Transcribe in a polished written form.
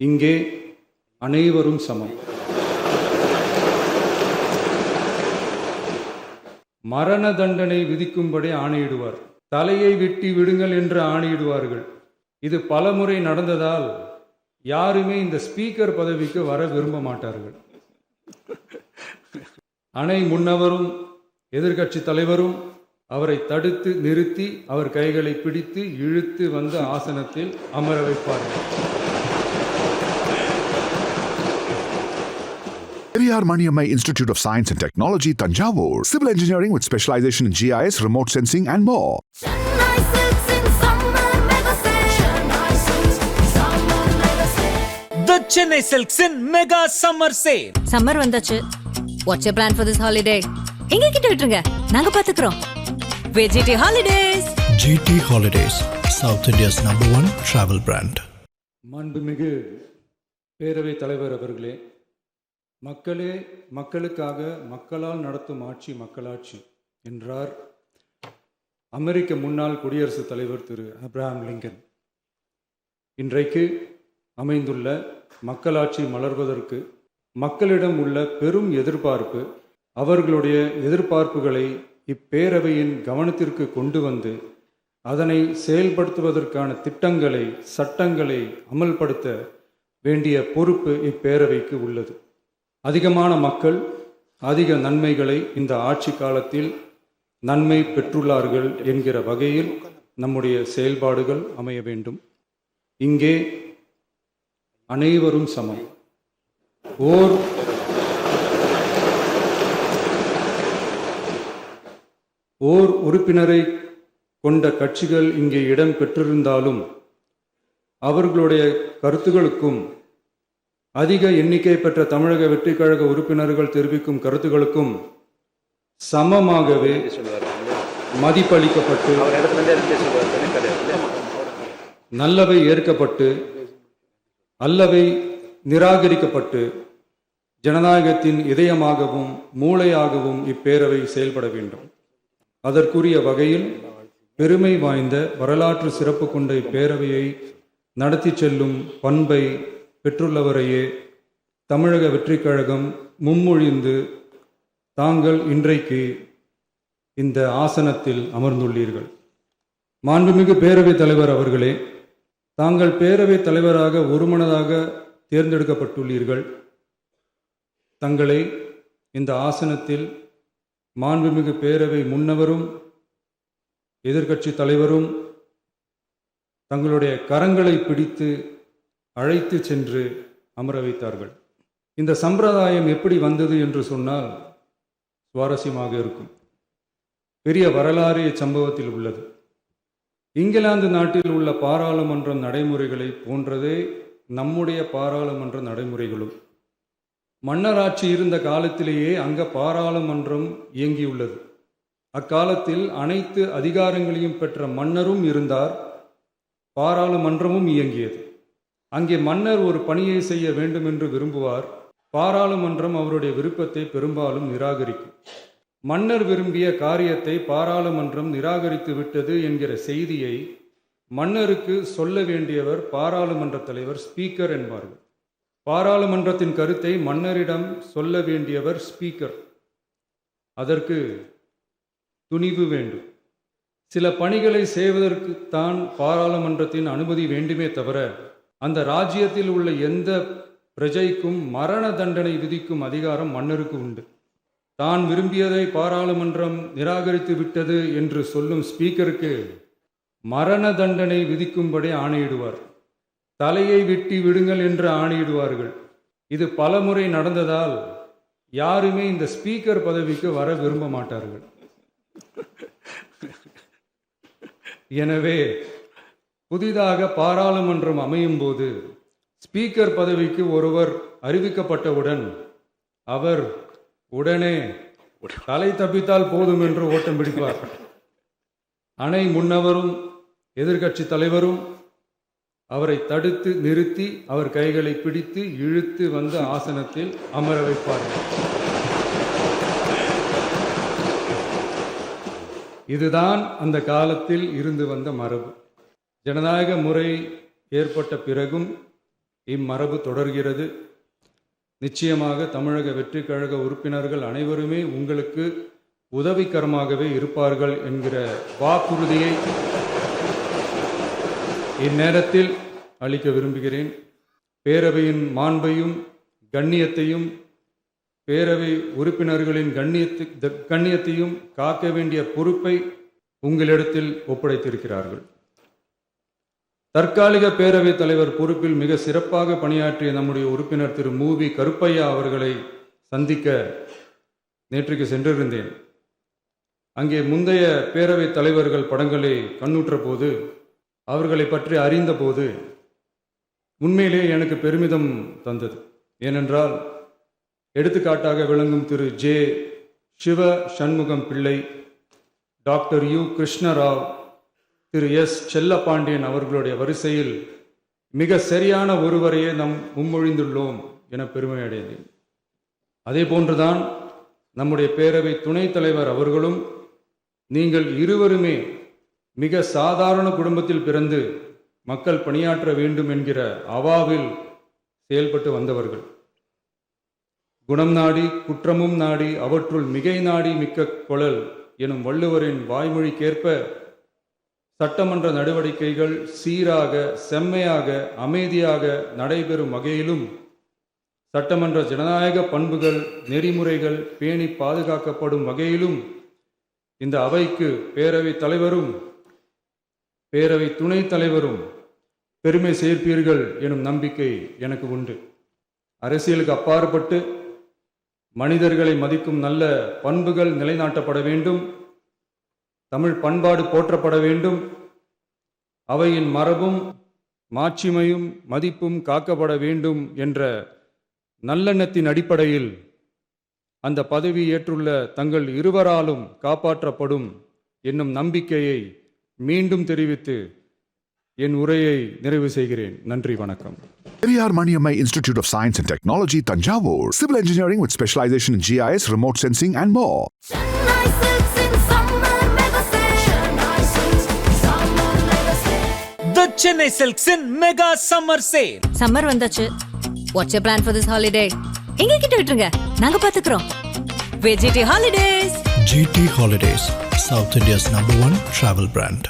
இங்கே அனைவரும் சமம். மரண தண்டனை விதிக்கும்படி ஆணையிடுவார். தலையை வெட்டி விடுங்கள் என்று ஆணையிடுவார்கள். இது பலமுறை நடந்ததால் யாருமே இந்த ஸ்பீக்கர் பதவிக்கு வர விரும்ப மாட்டார்கள். அணை முன்னவரும் எதிர்க்கட்சி தலைவரும் அவரை தடுத்து நிறுத்தி அவர் கைகளை பிடித்து இழுத்து வந்த ஆசனத்தில் அமர வைப்பார்கள். Periyar Maniammai Institute of Science and Technology, Tanjavur. Civil engineering with specialization in GIS, remote sensing and more. The Chennai Silks in Mega Summer Sale. Summer வந்தாச்சு. What's your plan for this holiday? எங்க கிட்ட விட்டுருங்க, நாங்க பாத்துக்கிறோம். VGT Holidays. GT Holidays, South India's #1 travel brand. மாண்புமிகு பேரவைத் தலைவர் அவர்களே, மக்களே மக்களுக்காக மக்களால் நடத்தும் ஆட்சி மக்களாட்சி என்றார் அமெரிக்க முன்னாள் குடியரசுத் தலைவர் திரு ஆப்ரஹாம் லிங்கன். இன்றைக்கு அமைந்துள்ள மக்களாட்சி மலர்வதற்கு மக்களிடம் உள்ள பெரும் எதிர்பார்ப்பு, அவர்களுடைய எதிர்பார்ப்புகளை இப்பேரவையின் கவனத்திற்கு கொண்டு வந்து அதனை செயல்படுத்துவதற்கான திட்டங்களை சட்டங்களை அமல்படுத்த வேண்டிய பொறுப்பு இப்பேரவைக்கு உள்ளது. அதிகமான மக்கள் அதிக நன்மைகளை இந்த ஆட்சி காலத்தில் நன்மை பெற்றுள்ளார்கள் என்கிற வகையில் நம்முடைய செயல்பாடுகள் அமைய வேண்டும். இங்கே அனைவரும் சமம். ஓர் உறுப்பினரை கொண்ட கட்சிகள் இங்கே இடம் பெற்றிருந்தாலும் அவர்களுடைய கருத்துகளுக்கும் அதிக எண்ணிக்கை பெற்ற தமிழக வெற்றிக் கழக உறுப்பினர்கள் தெரிவிக்கும் கருத்துகளுக்கும் சமமாகவே மதிப்பளிக்கப்பட்டு நல்லவை ஏற்கப்பட்டு அல்லவை நிராகரிக்கப்பட்டு ஜனநாயகத்தின் இதயமாகவும் மூளையாகவும் இப்பேரவை செயல்பட வேண்டும். அதற்குரிய வகையில் பெருமை வாய்ந்த வரலாற்று சிறப்பு கொண்ட இப்பேரவையை நடத்தி செல்லும் பண்பை பெற்றுள்ளவரையே தமிழக வெற்றிக் கழகம் முன்மொழிந்து தாங்கள் இன்றைக்கு இந்த ஆசனத்தில் அமர்ந்துள்ளீர்கள். மாண்புமிகு பேரவைத் தலைவர் அவர்களே, தாங்கள் பேரவைத் தலைவராக ஒருமனதாக தேர்ந்தெடுக்கப்பட்டுள்ளீர்கள். தங்களை இந்த ஆசனத்தில் மாண்புமிகு பேரவை முன்னவரும் எதிர்க்கட்சி தலைவரும் தங்களுடைய கரங்களை பிடித்து அழைத்து சென்று அமர வைத்தார்கள். இந்த சம்பிரதாயம் எப்படி வந்தது என்று சொன்னால் சுவாரஸ்யமாக இருக்கும். பெரிய வரலாறு சம்பவத்தில் உள்ளது. இங்கிலாந்து நாட்டில் உள்ள பாராளுமன்ற நடைமுறைகளை போன்றதே நம்முடைய பாராளுமன்ற நடைமுறைகளும். மன்னராட்சி இருந்த காலத்திலேயே அங்க பாராளுமன்றம் இயங்கியுள்ளது. அக்காலத்தில் அனைத்து அதிகாரங்களையும் பெற்ற மன்னரும் இருந்தார், பாராளுமன்றமும் இயங்கியது. அங்கே மன்னர் ஒரு பணியை செய்ய வேண்டும் என்று விரும்புவார். பாராளுமன்றம் அவருடைய விருப்பத்தை பெரும்பாலும் நிராகரிக்கும். மன்னர் விரும்பிய காரியத்தை பாராளுமன்றம் நிராகரித்து விட்டது என்கிற செய்தியை மன்னருக்கு சொல்ல வேண்டியவர் பாராளுமன்ற தலைவர், ஸ்பீக்கர் என்பார்கள். பாராளுமன்றத்தின் கருத்தை மன்னரிடம் சொல்ல வேண்டியவர் ஸ்பீக்கர். அதற்கு துணிவு வேண்டும். சில பணிகளை செய்வதற்குத்தான் பாராளுமன்றத்தின் அனுமதி வேண்டுமே தவிர அந்த ராஜ்யத்தில் உள்ள எந்த பிரஜைக்கும் மரண தண்டனை விதிக்கும் அதிகாரம் மன்னருக்கு உண்டு. தான் விரும்பியதை பாராளுமன்றம் நிராகரித்து விட்டது என்று சொல்லும் ஸ்பீக்கருக்கு மரண தண்டனை விதிக்கும்படி ஆணையிடுவார். தலையை வெட்டி விடுங்கள் என்று ஆணையிடுவார்கள். இது பலமுறை நடந்ததால் யாருமே இந்த ஸ்பீக்கர் பதவிக்கு வர விரும்ப மாட்டார்கள். எனவே புதிதாக பாராளுமன்றம் அமையும் போது ஸ்பீக்கர் பதவிக்கு ஒருவர் அறிவிக்கப்பட்டவுடன் அவர் உடனே தலை தப்பித்தால் போதும் என்று ஓட்டம் பிடிப்பார். அணை முன்னவரும் எதிர்க்கட்சி தலைவரும் அவரை தடுத்து நிறுத்தி அவர் கைகளை பிடித்து இழுத்து வந்த ஆசனத்தில் அமர வைப்பார்கள். இதுதான் அந்த காலத்தில் இருந்து வந்த மரபு. ஜனநாயக முறை ஏற்பட்ட பிறகும் இம்மரபு தொடர்கிறது. நிச்சயமாக தமிழக வெற்றி கழக உறுப்பினர்கள் அனைவருமே உங்களுக்கு உதவிகரமாகவே இருப்பார்கள் என்கிற வாக்குறுதியை இந்நேரத்தில் அளிக்க விரும்புகிறேன். பேரவையின் மாண்பையும் கண்ணியத்தையும் பேரவை உறுப்பினர்களின் கண்ணியத்தையும் காக்க வேண்டிய பொறுப்பை உங்களிடத்தில் ஒப்படைத்திருக்கிறார்கள். தற்காலிக பேரவைத் தலைவர் பொறுப்பில் மிக சிறப்பாக பணியாற்றிய நம்முடைய உறுப்பினர் திரு மூவி கருப்பையா அவர்களை சந்திக்க நேற்றுக்கு சென்றிருந்தேன். அங்கே முந்தைய பேரவைத் தலைவர்கள் படங்களை கண்ணுற்ற போது, அவர்களை பற்றி அறிந்த போது உண்மையிலே எனக்கு பெருமிதம் தந்தது. ஏனென்றால் எடுத்துக்காட்டாக விளங்கும் திரு ஜே சிவ சண்முகம் பிள்ளை, டாக்டர் யு கிருஷ்ணராவ், திரு எஸ் செல்லப்பாண்டியன் அவர்களுடைய வரிசையில் மிக சரியான ஒருவரையே நாம் முன்மொழிந்துள்ளோம் என பெருமை அடைந்தேன். அதே போன்றுதான் நம்முடைய பேரவை துணைத் தலைவர் அவர்களும் நீங்கள் இருவருமே மிக சாதாரண குடும்பத்தில் பிறந்து மக்கள் பணியாற்ற வேண்டும் என்கிற அவாவில் செயல்பட்டு வந்தவர்கள். குணம் நாடி குற்றமும் நாடி அவற்றுள் மிகை நாடி மிக்க கொளல் எனும் வள்ளுவரின் வாய்மொழிக்கேற்ப சட்டமன்ற நடவடிக்கைகள் சீராக செம்மையாக அமைதியாக நடைபெறும் வகையிலும் சட்டமன்ற ஜனநாயக பண்புகள் நெறிமுறைகள் பேணி பாதுகாக்கப்படும் வகையிலும் இந்த அவைக்கு பேரவை தலைவரும் பேரவை துணைத் தலைவரும் பெருமை சேர்ப்பீர்கள் எனும் நம்பிக்கை எனக்கு உண்டு. அரசியலுக்கு அப்பாற்பட்டு மனிதர்களை மதிக்கும் நல்ல பண்புகள் நிலைநாட்டப்பட வேண்டும். தமிழ் பண்பாடு போற்றப்பட வேண்டும். அவையின் மரபும் மாட்சிமையும் மதிப்பும் காக்கப்பட வேண்டும் என்ற நல்லெண்ணத்தின் அடிப்படையில் அந்த பதவி ஏற்றுள்ள தங்கள் இருவராலும் காப்பாற்றப்படும் என்னும் நம்பிக்கையை மீண்டும் தெரிவித்து என் உரையை நிறைவு செய்கிறேன். நன்றி, வணக்கம். Periyar Maniammai Institute of Science and Technology, Tanjavur. Civil engineering with specialization in GIS, remote sensing and more. Chennai Silks in summer mega sale. Chennai Silks summer mega sale. The Chennai Silks in Mega Summer Sale. Summer வந்தாச்சு. What's your plan for this holiday? எங்க கிட்ட விட்டுருங்க, நாங்க பாத்துக்கிறோம். VGT Holidays. GT Holidays, South India's #1 travel brand.